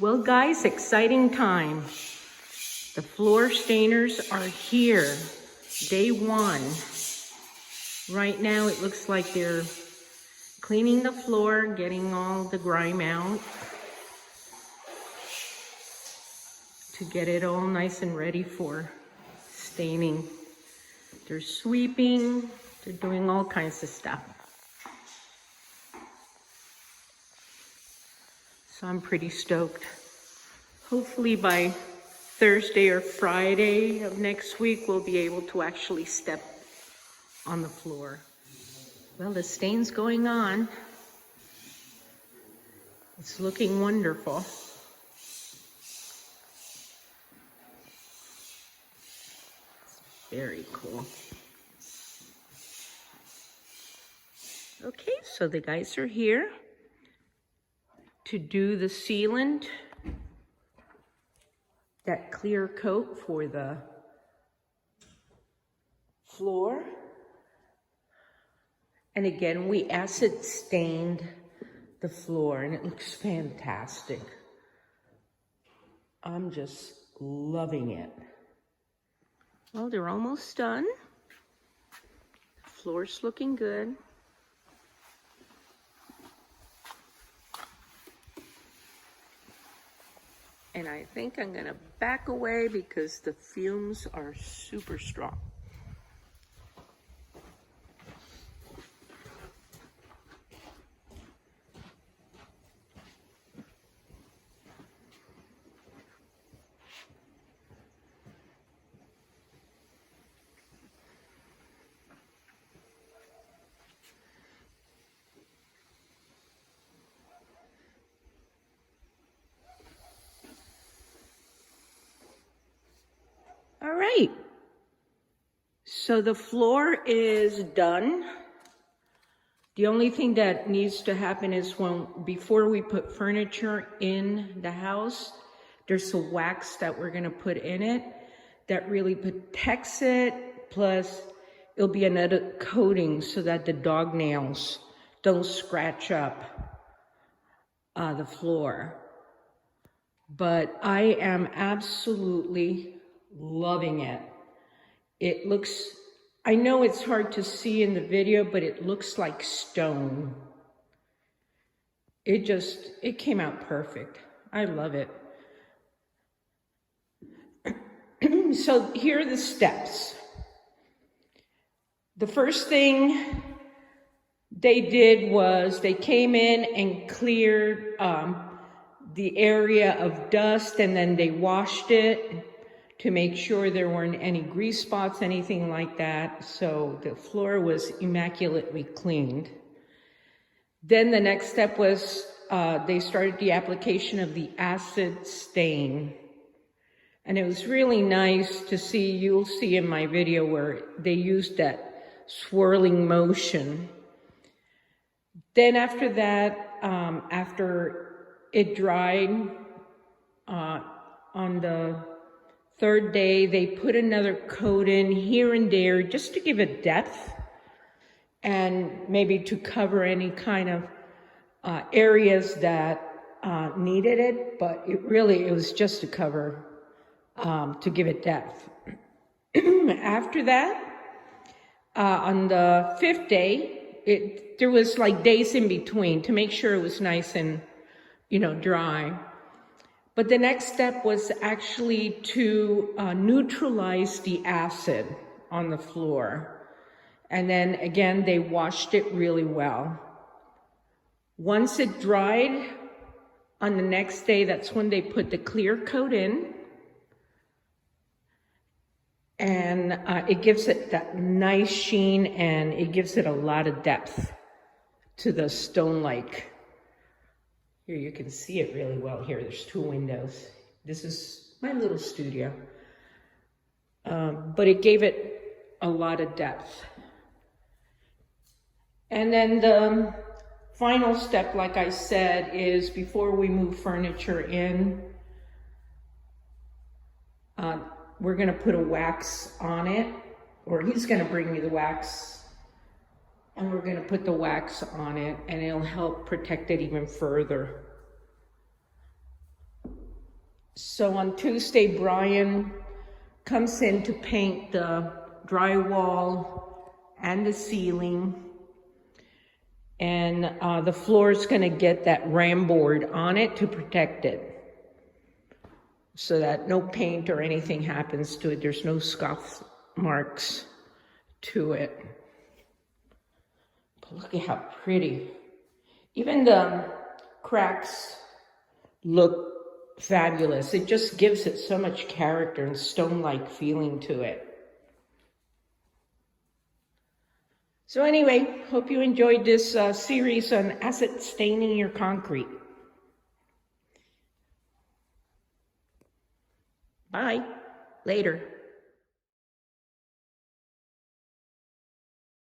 Well, guys, exciting time. The floor stainers are here. Day one. Right now, it looks like they're cleaning the floor, getting all the grime out to get it all nice and ready for staining. They're sweeping, they're doing all kinds of stuff. So I'm pretty stoked. Hopefully by Thursday or Friday of next week, we'll be able to actually step on the floor. Well, the stain's going on. It's looking wonderful. Very cool. Okay, so the guys are here to do the sealant, that clear coat for the floor. And again, we acid stained the floor and it looks fantastic. I'm just loving it. Well, they're almost done. The floor's looking good. And I think I'm gonna back away because the fumes are super strong. All right, so the floor is done. The only thing that needs to happen is before we put furniture in the house, there's a wax that we're gonna put in it that really protects it, plus it'll be another coating so that the dog nails don't scratch up the floor. But I am absolutely loving it. It looks, I know it's hard to see in the video, but it looks like stone. It came out perfect. I love it. So here are the steps. The first thing they did was they came in and cleared the area of dust, and then they washed it to make sure there weren't any grease spots, anything like that. So the floor was immaculately cleaned. Then the next step was they started the application of the acid stain. And it was really nice to see, you'll see in my video where they used that swirling motion. Then after that, after it dried on the third day, they put another coat in here and there just to give it depth and maybe to cover any kind of areas that needed it, but it was just to cover, to give it depth. After that, on the fifth day, there was like days in between to make sure it was nice and, dry. But the next step was actually to neutralize the acid on the floor. And then again, they washed it really well. Once it dried, on the next day, that's when they put the clear coat in. And it gives it that nice sheen, and it gives it a lot of depth to the stone-like. Here you can see it really well here. There's two windows. This is my little studio. But it gave it a lot of depth. And then the final step, like I said, is before we move furniture in, we're gonna put a wax on it, or he's gonna bring me the wax, and we're gonna put the wax on it, and it'll help protect it even further. So on Tuesday, Brian comes in to paint the drywall and the ceiling. And the floor is going to get that ram board on it to protect it, so that no paint or anything happens to it. There's no scuff marks to it. But look at how pretty. Even the cracks look fabulous. It just gives it so much character and stone-like feeling to it. So anyway, hope you enjoyed this series on acid staining your concrete. Bye. Later.